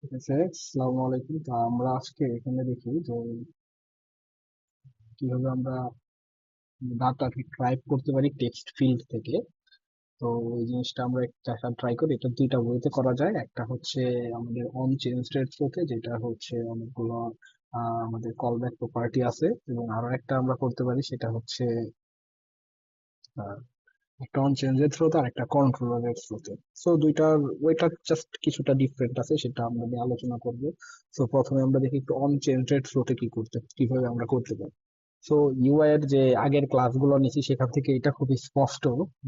ঠিক আছে, আসসালামু আলাইকুম। তো আমরা আজকে এখানে দেখি যে কিভাবে আমরা ডাটাকে টাইপ করতে পারি টেক্সট ফিল্ড থেকে। তো এই জিনিসটা আমরা একটা ট্রাই করি। এটা দুইটা ওয়েতে করা যায়। একটা হচ্ছে আমাদের অন চেঞ্জড এর থ্রুতে, যেটা হচ্ছে অনেকগুলো আমাদের কল ব্যাক প্রপার্টি আছে, এবং আরো একটা আমরা করতে পারি, সেটা হচ্ছে আহ, একটা অন চেঞ্জের থ্রুতে আর একটা কন্ট্রোলারের থ্রুতে। সো দুইটার ওইটা জাস্ট কিছুটা ডিফারেন্ট আছে, সেটা আমরা নিয়ে আলোচনা করবো। সো প্রথমে আমরা দেখি একটু অন চেঞ্জের থ্রুতে কিভাবে আমরা করতে পারি। সো ইউআই এর যে আগের ক্লাসগুলো নিয়েছি সেখান থেকে এটা খুবই স্পষ্ট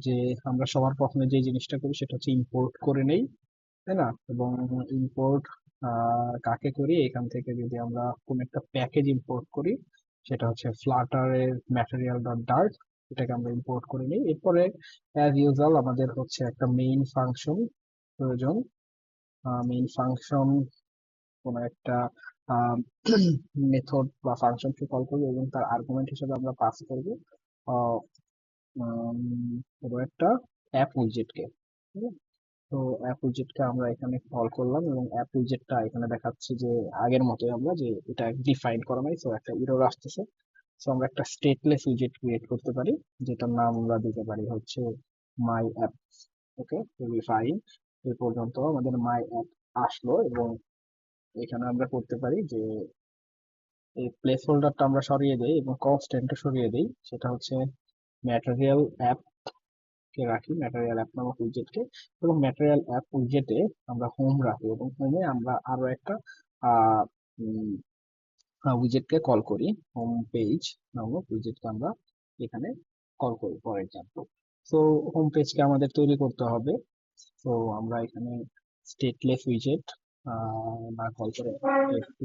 যে আমরা সবার প্রথমে যে জিনিসটা করি সেটা হচ্ছে ইম্পোর্ট করে নেই, তাই না? এবং ইম্পোর্ট কাকে করি, এখান থেকে যদি আমরা কোন একটা প্যাকেজ ইম্পোর্ট করি, সেটা হচ্ছে ফ্লাটারের ম্যাটেরিয়াল ডট ডার্ট, এটাকে আমরা ইম্পোর্ট করে নিই। এরপরে অ্যাজ ইউজুয়াল আমাদের হচ্ছে একটা মেইন ফাংশন প্রয়োজন। মেইন ফাংশন কোনো একটা মেথড বা ফাংশনকে কল করবো, এবং তার আর্গুমেন্ট হিসেবে আমরা পাস করবো আহ, কোনো একটা অ্যাপ উইজেটকে। তো অ্যাপ উইজেটকে আমরা এখানে কল করলাম, এবং অ্যাপ উইজেটটা এখানে দেখাচ্ছে যে আগের মতোই আমরা যে এটা ডিফাইন করা নাই, তো একটা এরর আসতেছে। তো আমরা একটা স্টেটলেস উইজেট ক্রিয়েট করতে পারি, যেটার নাম আমরা দিতে পারি হচ্ছে মাই অ্যাপ। ওকে, খুবই ফাইন। এই পর্যন্ত আমাদের মাই অ্যাপ আসলো, এবং এখানে আমরা করতে পারি যে এই প্লেস হোল্ডারটা আমরা সরিয়ে দেই এবং কনস্ট্যান্টটা সরিয়ে দেই, সেটা হচ্ছে ম্যাটেরিয়াল অ্যাপ কে রাখি, ম্যাটেরিয়াল অ্যাপ নামক উইজেটকে। এবং ম্যাটেরিয়াল অ্যাপ উইজেটে আমরা হোম রাখি, এবং হোমে আমরা আরো একটা উইজেটকে কল করি, হোম পেজ নামক উইজেটকে আমরা এখানে কল করি ফর এক্সাম্পল। তো হোম পেজকে আমাদের তৈরি করতে হবে। তো আমরা এখানে স্টেটলেস উইজেট না কল করে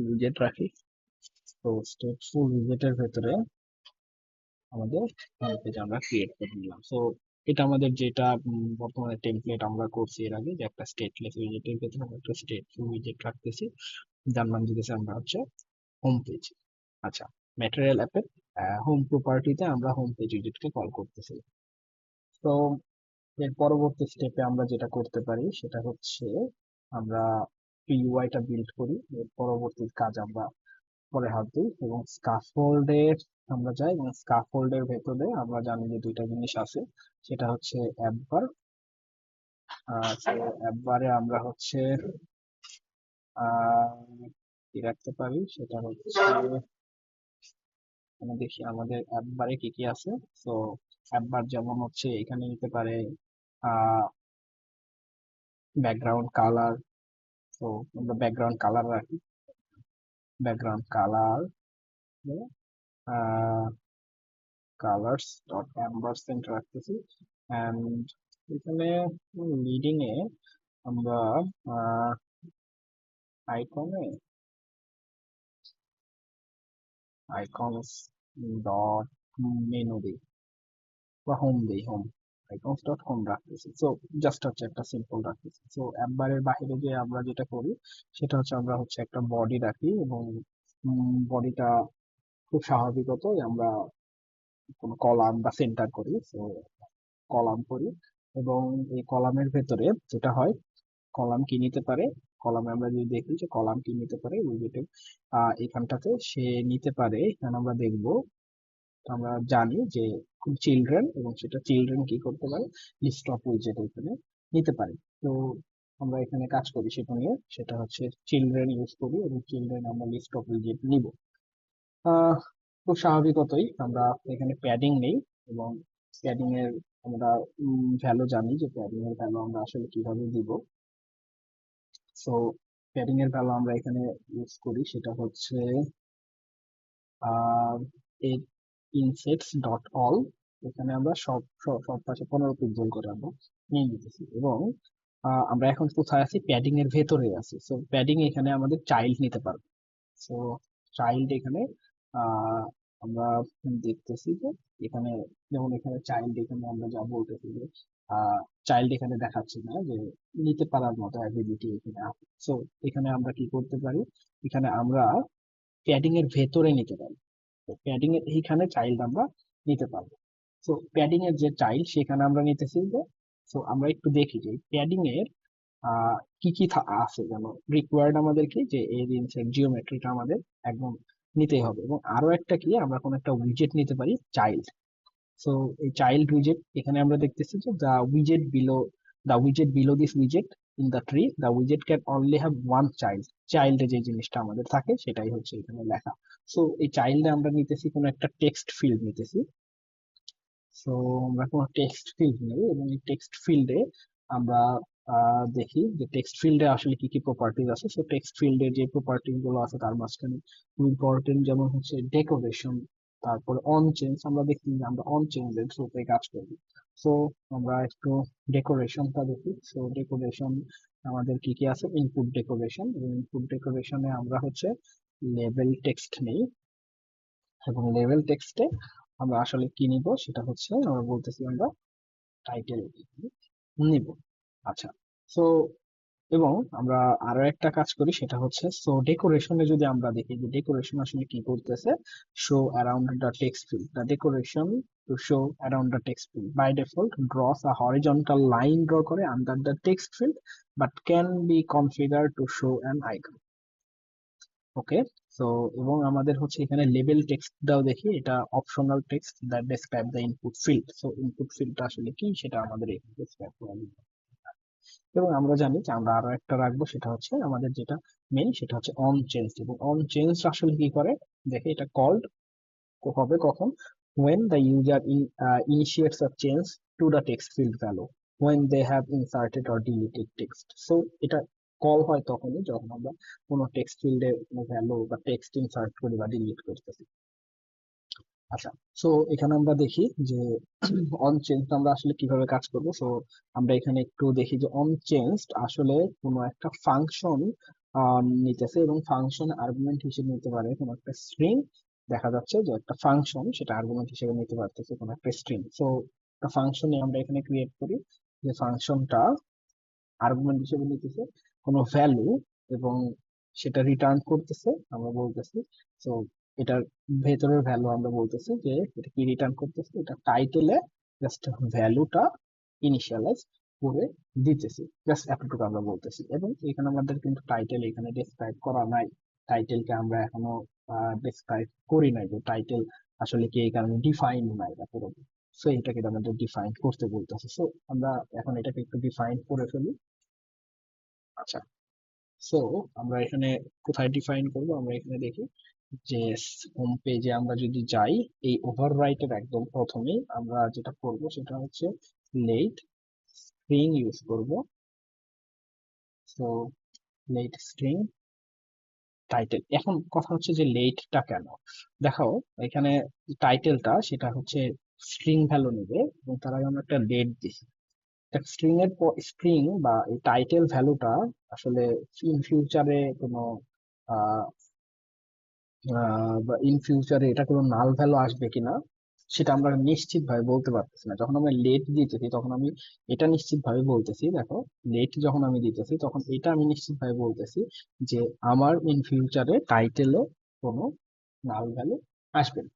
উইজেট রাখি। তো স্টেটফুল উইজেটের ভেতরে আমাদের হোম পেজ আমরা ক্রিয়েট করে নিলাম। সো এটা আমাদের যেটা বর্তমানে টেমপ্লেট আমরা করছি এর আগে, যে একটা স্টেটলেস উইজেটের ভেতরে আমরা একটা স্টেটফুল উইজেট রাখতেছি, যার নাম দিতেছি আমরা হচ্ছে হোম পেজ। আচ্ছা, ম্যাটেরিয়াল অ্যাপের হোম প্রপার্টিতে আমরা হোম পেজ উইজেটকে কল করতেছি। তো এর পরবর্তী স্টেপে আমরা যেটা করতে পারি সেটা হচ্ছে আমরা ইউআইটা বিল্ড করি। এর পরবর্তী কাজ আমরা পরে হাত দিই, এবং স্কাফোল্ডে আমরা যাই, এবং স্কাফোল্ডের ভেতরে আমরা জানি যে দুইটা জিনিস আছে, সেটা হচ্ছে অ্যাপ বার। অ্যাপ বারে আমরা হচ্ছে আহ কি রাখতে পারি, সেটা হচ্ছে আমি দেখি আমাদের অ্যাপ বারে কি কি আছে। তো অ্যাপ বার যেমন হচ্ছে এখানে নিতে পারে আহ ব্যাকগ্রাউন্ড কালার। তো আমরা ব্যাকগ্রাউন্ড কালার রাখি, ব্যাকগ্রাউন্ড কালার কালার্স ডট অ্যাম্বারসেন্ট রাখতেছি। অ্যান্ড এখানে লিডিং এ আমরা আইকনে আইকনস ডট মেনু দিই, বা হোম দিই, হোম আইকনস ডট হোম রাখতেছি। সো জাস্ট হচ্ছে একটা সিম্পল রাখতেছি। সো অ্যাপবারের বাইরে যে আমরা যেটা করি সেটা হচ্ছে আমরা হচ্ছে একটা বডি রাখি, এবং বডিটা খুব স্বাভাবিকতই আমরা কোনো কলাম বা সেন্টার করি। তো কলাম করি, এবং এই কলামের ভেতরে যেটা হয়, কলাম কি নিতে পারে, কলামে আমরা যদি দেখি যে কলাম কি নিতে পারে উইজেটের এখানটাতে সে নিতে পারে, এখানে আমরা দেখবো। তো আমরা জানি যে চিলড্রেন, এবং সেটা চিলড্রেন কি করতে পারে, লিস্ট অফ উইজেট এখানে নিতে পারে। তো আমরা এখানে কাজ করি সেটা নিয়ে, সেটা হচ্ছে চিলড্রেন ইউজ করি, এবং চিলড্রেন আমরা লিস্ট অফ উইজেট নিব। আহ খুব স্বাভাবিকতই আমরা এখানে প্যাডিং নেই, এবং প্যাডিং এর আমরা ভ্যালু জানি, যে প্যাডিং এর ভ্যালু আমরা আসলে কিভাবে দিব। সো প্যাডিং এর ভ্যালু আমরা এখানে ইউজ করি, সেটা হচ্ছে এর ইনসেটস ডট অল। এখানে আমরা সব সব সব পাশে 15 পিক্সেল করে আমরা নিয়ে নিতেছি, এবং আমরা এখন কোথায় আছি, প্যাডিং এর ভেতরে আছি। সো প্যাডিং এখানে আমাদের চাইল্ড নিতে পারবে। সো চাইল্ড এখানে আহ আমরা দেখতেছি যে এখানে, যেমন এখানে চাইল্ড, এখানে আমরা যা বলতেছি যে চাইল্ড এখানে দেখাচ্ছে না যে নিতে পারার মতো অ্যাবিলিটি এখানে আছে। সো এখানে আমরা কি করতে পারি, এখানে আমরা প্যাডিং এর ভেতরে নিতে পারি। তো প্যাডিং এর এইখানে চাইল্ড আমরা নিতে পারবো। তো প্যাডিং এর যে চাইল্ড সেখানে আমরা নিতেছি যে, তো আমরা একটু দেখি যে প্যাডিং এর কি কি আছে, যেন রিকোয়ার্ড আমাদেরকে যে এই জিনিসের জিওমেট্রিটা আমাদের একদম নিতেই হবে। এবং আরো একটা কি, আমরা কোনো একটা উইজেট নিতে পারি চাইল্ড। সো এই চাইল্ড উইজেট, এখানে আমরা দেখতেছি যে the উইজেট below this উইজেট in the tree, the উইজেট can only have one child. চাইল্ডে যে জিনিসটা আমাদের থাকে সেটাই হচ্ছে এখানে লেখা। সো এই চাইল্ডে আমরা নিতেছি কোনো একটা টেক্সট ফিল্ড নিতেছি। সো আমরা কোনো টেক্সট ফিল্ড নেই, এবং এই টেক্সট ফিল্ডে আমরা দেখি যে টেক্সট ফিল্ডে আসলে কি কি প্রপার্টিজ আছে। সো টেক্সট ফিল্ডে যে প্রপার্টিজ গুলো আছে তার মাঝখানে খুব ইম্পর্টেন্ট যেমন হচ্ছে ডেকোরেশন, তারপরে অন চেঞ্জ। আমরা দেখি যে আমরা অন চেঞ্জের থ্রুতে কাজ করি। সো আমরা একটু ডেকোরেশনটা দেখি। সো ডেকোরেশন আমাদের কি কি আছে, ইনপুট ডেকোরেশন, এবং ইনপুট ডেকোরেশনে আমরা হচ্ছে লেবেল টেক্সট নেই, এবং লেভেল টেক্সটে আমরা আসলে কি নিব সেটা হচ্ছে আমরা বলতেছি আমরা টাইটেল নিব। আচ্ছা, সো এবং আমরা আরো একটা কাজ করি সেটা হচ্ছে, সো ডেকোরেশনে যদি আমরা দেখি যে ডেকোরেশন আসলে কি করতেছে, show around the text field, the decoration to show around the text field by default draws a horizontal line draw করে under the text field but can be configure to show an icon. Okay, so এবং আমাদের হচ্ছে এখানে label টেক্সটটাও দেখি, এটা optional text that describe the input field. So input ফিল্ডটা আসলে কি সেটা আমাদের এখানে ডেসক্রাইব করা হবে। এবং আমরা জানি যে আমরা আরো একটা রাখবো, সেটা হচ্ছে আমাদের যেটা মেইন সেটা হচ্ছে অন চেঞ্জ। এবং অন চেঞ্জ আসলে কি করে, দেখে এটা কল্ড হবে কখন, when the user initiates a change to the text field value when they have inserted or deleted text. So এটা কল হয় তখনই যখন আমরা কোনো টেক্সট ফিল্ডে কোনো ভ্যালু বা টেক্সট ইনসার্ট করি বা ডিলিট করতেছি। আচ্ছা, সো এখানে আমরা দেখি যে অন চেঞ্জ আমরা আসলে কিভাবে কাজ করব। সো আমরা এখানে একটু দেখি যে অন চেঞ্জ আসলে কোনো একটা ফাংশন নিতেছে, এবং ফাংশন আর্গুমেন্ট হিসেবে নিতে পারে কোনো একটা স্ট্রিং। দেখা যাচ্ছে যে একটা ফাংশন সেটা আর্গুমেন্ট হিসেবে নিতে পারতেছে কোনো একটা স্ট্রিং। সো একটা ফাংশনে আমরা এখানে ক্রিয়েট করি, যে ফাংশনটা আর্গুমেন্ট হিসেবে নিতেছে কোনো ভ্যালু, এবং সেটা রিটার্ন করতেছে আমরা বলতেছি। সো এটার ভেতরের ভ্যালু আমরা বলতেছি যে এটা কি রিটার্ন করতেছে, এটা টাইটেলে জাস্ট ভ্যালুটা ইনিশিয়ালাইজ করে দিতেছি, জাস্ট এতটুকু আমরা বলতেছি। এবং এখানে আমাদের কিন্তু টাইটেল এখানে ডেসক্রাইব করা নাই, টাইটেলকে আমরা এখনো ডেসক্রাইব করি নাই যে টাইটেল আসলে কি, এই কারণে ডিফাইন নাই এখনো। সো এটাকে আমাদের ডিফাইন করতে বলতেছে। সো আমরা এখন এটাকে একটু ডিফাইন করে ফেলি। আচ্ছা, সো আমরা এখানে কোথায় ডিফাইন করব, আমরা এখানে দেখি যে হোম পেজে আমরা যদি যাই, এই ওভাররাইটের একদম প্রথমেই আমরা যেটা করব সেটা হচ্ছে লেট স্ট্রিং ইউজ করব। So let string title. এখন কথা হচ্ছে যে লেটটা কেন, দেখাও এখানে টাইটেলটা সেটা হচ্ছে স্ট্রিং ভ্যালু নেবে, এবং তার আগে আমরা একটা লেট দিই। স্ট্রিং এর স্ট্রিং বা এই টাইটেল ভ্যালুটা আসলে ইন ফিউচারে কোনো বা ইন ফিউচারে এটা কোনো নাল ভ্যালু আসবে কিনা সেটা আমরা নিশ্চিত ভাবে বলতে পারতেছি না। যখন আমরা লেট দিতেছি তখন আমি এটা নিশ্চিত ভাবে বলতেছি, দেখো লেট যখন আমি দিতেছি তখন এটা আমি নিশ্চিত ভাবে বলতেছি যে আমার ইন ফিউচারে টাইটেলে কোনো নাল ভ্যালু আসবে না।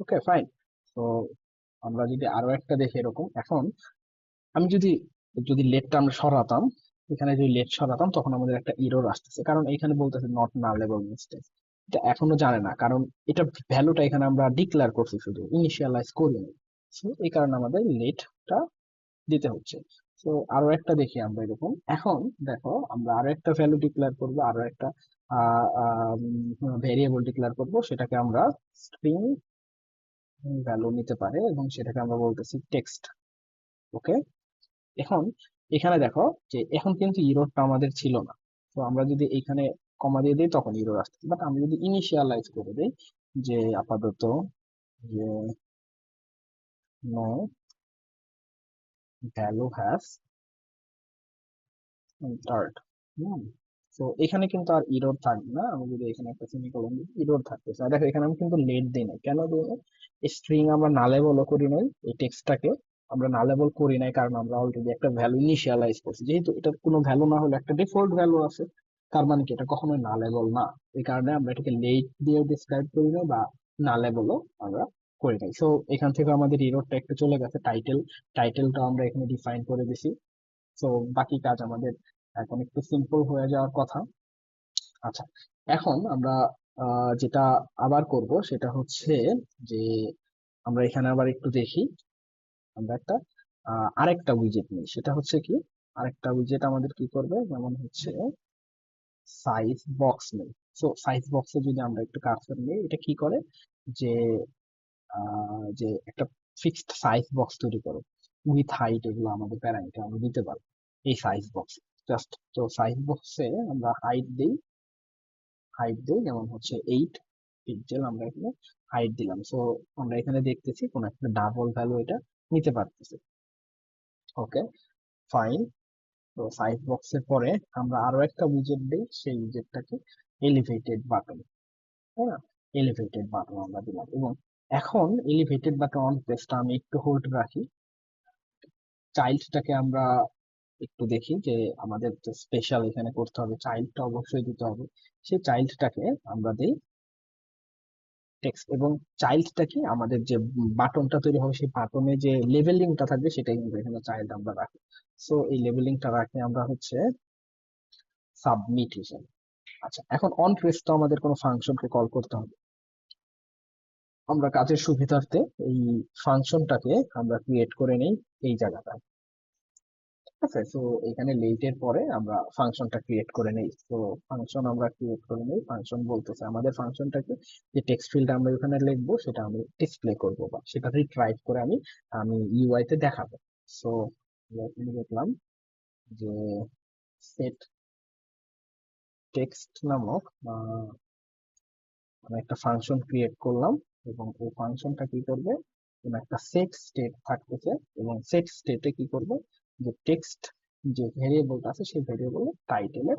ওকে, ফাইন। তো আমরা যদি আরো একটা দেখি এরকম, এখন আমি যদি যদি লেটটা আমরা সরাতাম, এখানে যদি লেট সরাতাম তখন আমাদের একটা ইরর আসতেছে, কারণ এখানে বলতেছে নট নালেবল মিস্টেক। এটা এখনো জানে না, কারণ এটা ভ্যালুটা এখানে আমরা ডিক্লেয়ার করছি, শুধু ইনিশিয়ালাইজ করিনি। So, এই কারণে আমাদের লেটটা দিতে হচ্ছে। তো আরো একটা দেখি আমরা এরকম, এখন দেখো আমরা আরো একটা ভ্যালু ডিক্লেয়ার করব, আরো একটা ভেরিয়েবল ডিক্লেয়ার করব, সেটাকে আমরা স্ট্রিং ভ্যালু নিতে পারে, এবং সেটাকে আমরা বলতেছি টেক্সট। ওকে, এখন এখানে দেখো যে এখন কিন্তু ইরোরটা আমাদের ছিল না। তো আমরা যদি এখানে কমা দিয়ে দিই তখন ইরোর আসছে, বাট আমি যদি ইনিশিয়ালাইজ করে দিই যে আপাতত যে নো ভ্যালু হ্যাজ এন্টার্ড, হুম, তো এখানে কিন্তু আর ইরোর থাকবে না। আমি যদি এখানে একটা সেমিকোলন দিই ইরোর থাকতেছে। আর দেখো এখানে আমি কিন্তু লেট দিই নাই, কেন দিই নাই, স্ট্রিং আমরা নালেবলও করি নাই, এই টেক্সটটাকে আমরা নালেবল করি নাই কারণ আমরা অলরেডি একটা ভ্যালু ইনিশিয়ালাইজ করছি। যেহেতু এটা কোনো ভ্যালু না হলে একটা ডিফল্ট ভ্যালু আছে, তার মানে কি এটা কখনোই নালেবল না। এই কারণে আমরা এটাকে লেট দিয়ে ডিসক্রাইব করি না, বা নালেবলও আমরা করি নাই। সো এখান থেকে আমাদের ইরোরটা একটু চলে গেছে। টাইটেলটা আমরা এখানে ডিফাইন করে দিছি। তো বাকি কাজ আমাদের এখন একটু সিম্পল হয়ে যাওয়ার কথা। আচ্ছা, এখন আমরা যেটা আবার করব সেটা হচ্ছে যে আমরা এখানে আবার একটু দেখি, আমরা একটা আরেকটা উইজেট নিই। সেটা হচ্ছে কি, আরেকটা উইজেট আমাদের কি করবে, যেমন হচ্ছে সাইজ বক্স নেই। সো সাইজ বক্সে যদি আমরা একটু কার্সর নিই, এটা কি করে যে যে একটা ফিক্সড সাইজ বক্স তৈরি করে উইথ হাইট, এগুলো আমাদের প্যারামিটার আমরা দিতে পারবো এই সাইজ বক্স। জাস্ট তো সাইজ বক্সে আমরা হাইট দেই যেমন হচ্ছে 8 পিক্সেল, আমরা এখানে হাইট দিলাম। সো আমরা এখানে দেখতেছি কোন একটা ডাবল ভ্যালু এটা নিতে পারতেছে। ওকে, ফাইন। তো সাইজ বক্সের পরে আমরা আরো একটা উইজেট দিই, সেই উইজেটটাকে এলিভেটেড বাটন, তাই না? এলিভেটেড বাটন আমরা দিলাম, এবং এখন এলিভেটেড বাটন অন প্রেসটা আমি একটু হোল্ড রাখি। চাইল্ডটাকে আমরা একটু দেখি যে আমাদের যে স্পেশাল এখানে করতে হবে, চাইল্ডটা অবশ্যই দিতে হবে। সেই চাইল্ডটাকে আমরা দিই টেক্সট, এবং চাইল্ডটা কি আমাদের যে বাটনটা তৈরি হবে সেই বাটনে যে লেভেলিংটা থাকবে সেটাই কিন্তু এখানে চাইল্ড আমরা রাখি। সো এই লেভেলিংটা রাখি আমরা হচ্ছে সাবমিট হিসেবে। আচ্ছা, এখন অন প্রেস তো আমাদের কোনো ফাংশনকে কল করতে হবে। আমরা কাজের সুবিধার্থে এই ফাংশনটাকে আমরা ক্রিয়েট করে নেই এই জায়গাটায়। ঠিক আছে, তো এখানে লেটের পরে আমরা ফাংশনটা ক্রিয়েট করে নেই। তো ফাংশন আমরা ক্রিয়েট করে নেই, ফাংশন বলতেছে আমাদের ফাংশনটাকে যে টেক্সট ফিল্ড আমরা ওখানে লিখবো সেটা আমি ডিসপ্লে করবো, বা সেটা রিট্রাইভ করে আমি আমি ইউআই তে দেখাবো। সো এখানে দেখলাম যে সেট টেক্সট নামক আমি একটা ফাংশন ক্রিয়েট করলাম, এবং এই ফাংশনটা কি করবে, কোনো একটা সেট স্টেট থাকতেছে, এবং সেট স্টেটে কি করবে, যে টেক্সট যে ভেরিয়েবলটা আছে সেই ভেরিয়েবল টাইটেলের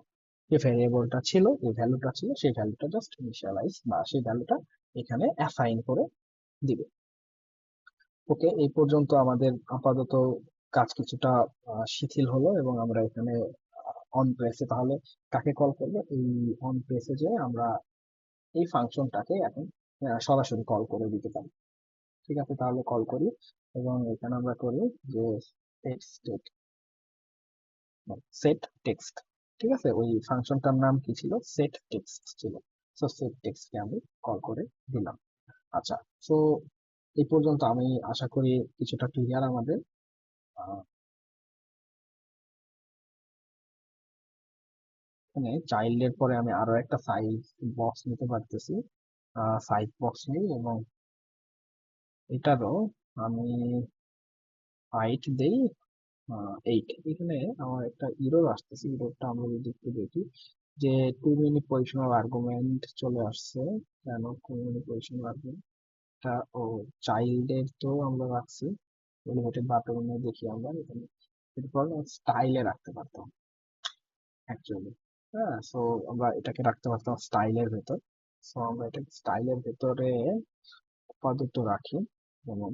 যে ভেরিয়েবলটা ছিল, যে ভ্যালুটা ছিল সেই ভ্যালুটা জাস্ট ইনিশিয়ালাইজ বা সেই ভ্যালুটা এখানে অ্যাসাইন করে দিবে। ওকে, এই পর্যন্ত আমাদের আপাতত কাজ কিছুটা শিথিল হলো, এবং আমরা এখানে অন প্রেসে তাহলে কাকে কল করবো, এই অন প্রেসে যে আমরা এই ফাংশনটাকে এখন সরাসরি কল করে দিতে পারি। ঠিক আছে, তাহলে কল করি, এবং এখানে আমরা করি যে সেট সেট টেক্সট। ঠিক আছে, ওই ফাংশনটার নাম কি ছিল, সেট টেক্সট ছিল। সো সেট টেক্সটকে আমি কল করে দিলাম। আচ্ছা, সো এই পর্যন্ত আমি আশা করি কিছুটা ক্লিয়ার আমাদের। আহ, এখানে চাইল্ডের পরে আমি আরো একটা সাইজ বক্স নিতে পারতেছি। সাইজ বক্স নিই, এবং এটারও আমি হাইট দেই 8। এখানে আমার একটা ইরর আসতেছে, ইররটা আমরা যদি একটু দেখি, যে টু মেনি পজিশনাল আর্গুমেন্ট চলে আসছে। কেন টু মেনি পজিশনাল আর্গুমেন্টটা, ও চাইল্ডের তো আমরা রাখছি এলিভেটেড বাটনে, দেখি আমরা এখানে এরপর স্টাইলে রাখতে পারতাম অ্যাকচুয়ালি। হ্যাঁ, সো আমরা এটাকে রাখতে পারতাম স্টাইলের ভেতর। সো আমরা এটাকে স্টাইলের ভেতরে আপাতত রাখি, যেমন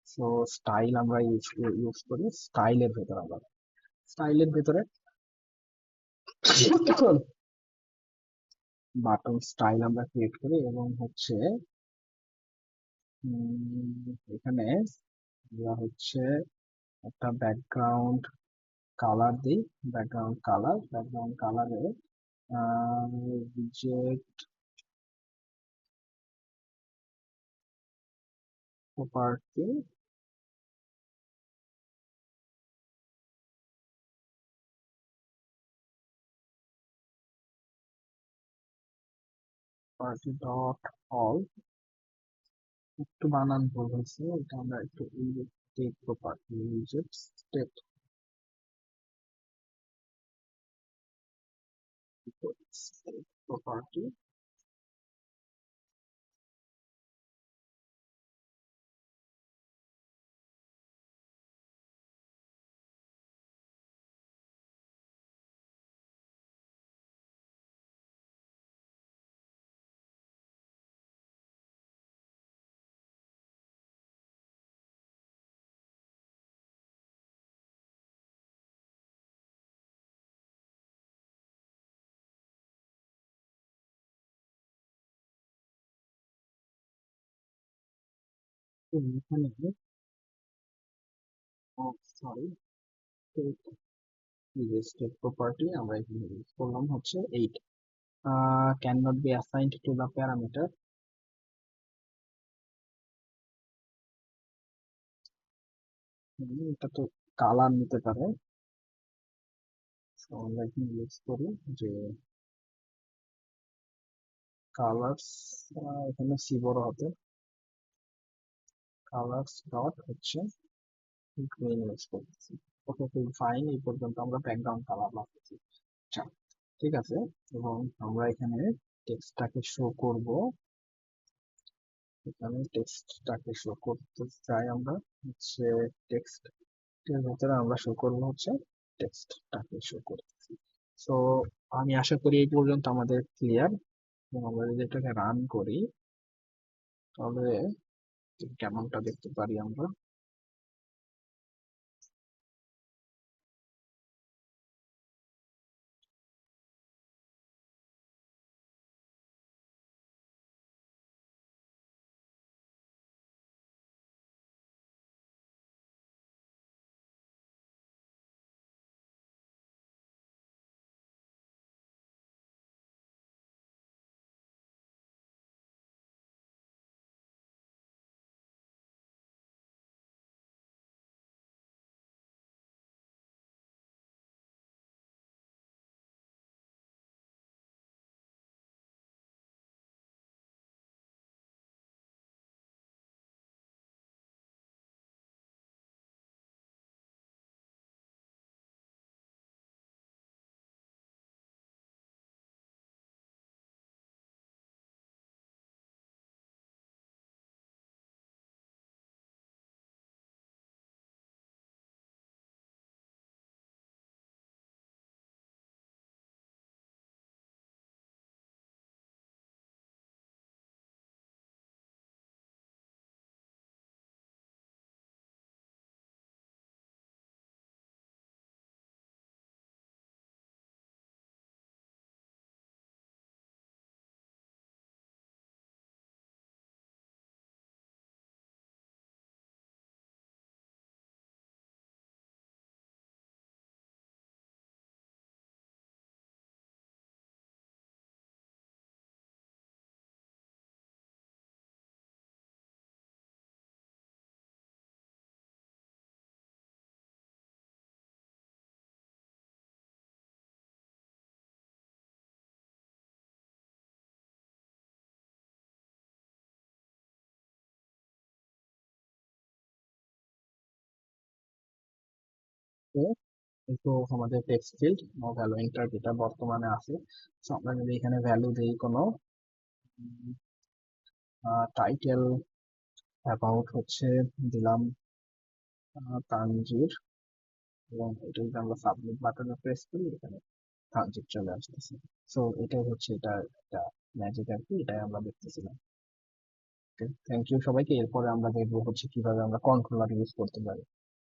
সো স্টাইল আমরা ইউজ করি, স্টাইলের ভেতর আমরা স্টাইলের ভেতরে বাটন স্টাইল আমরা ক্রিয়েট করি, এবং হচ্ছে এখানে আমরা হচ্ছে একটা ব্যাকগ্রাউন্ড কালার দিই। ব্যাকগ্রাউন্ড কালারে reject property, property dot all. একটু বানান ভুল হয়েছে, এটা আমরা একটু take property reject state property. এখানে সরি, স্টেট প্রপার্টি আমরা এখানে ইউজ করলাম হচ্ছে 8 can not be assigned to the parameter. এটা তো কালার নিতে পারে, So, আমরা এখানে ইউজ করি যে কালার্স, এখানে সি বড় হাতে, কালার্স ডট হচ্ছে গ্রিন ইউজ করতেছি। ওকে, খুব ফাইন, এই পর্যন্ত আমরা ব্যাকগ্রাউন্ড কালার লাগতেছি। আচ্ছা, ঠিক আছে। এবং আমরা এখানে টেক্সটটাকে শো করব, এখানে টেক্সটটাকে শো করতে চাই আমরা হচ্ছে টেক্সট এর ভিতরে আমরা শো করব হচ্ছে টেক্সটটাকে শো করতেছি। সো আমি আশা করি এই পর্যন্ত আমাদের ক্লিয়ার। এবং আমরা যদি এটাকে রান করি তাহলে কেমনটা দেখতে পারি আমরা। তো এই তো আমাদের text field no value enter যেটা বর্তমানে আছে। সো আমরা যদি এখানে ভ্যালু দিই কোনো টাইটেল অ্যাবাউট হচ্ছে দিলাম তানজির, এবং এটা যদি আমরা সাবমিট বাটনে প্রেস করি এখানে তানজির চলে আসতেছে। সো এটাই হচ্ছে এটা একটা ম্যাজিক আর কি, এটাই আমরা দেখতেছিলাম। থ্যাংক ইউ সবাইকে। এরপরে আমরা দেখবো হচ্ছে কিভাবে আমরা কন্ট্রোলার ইউজ করতে পারি।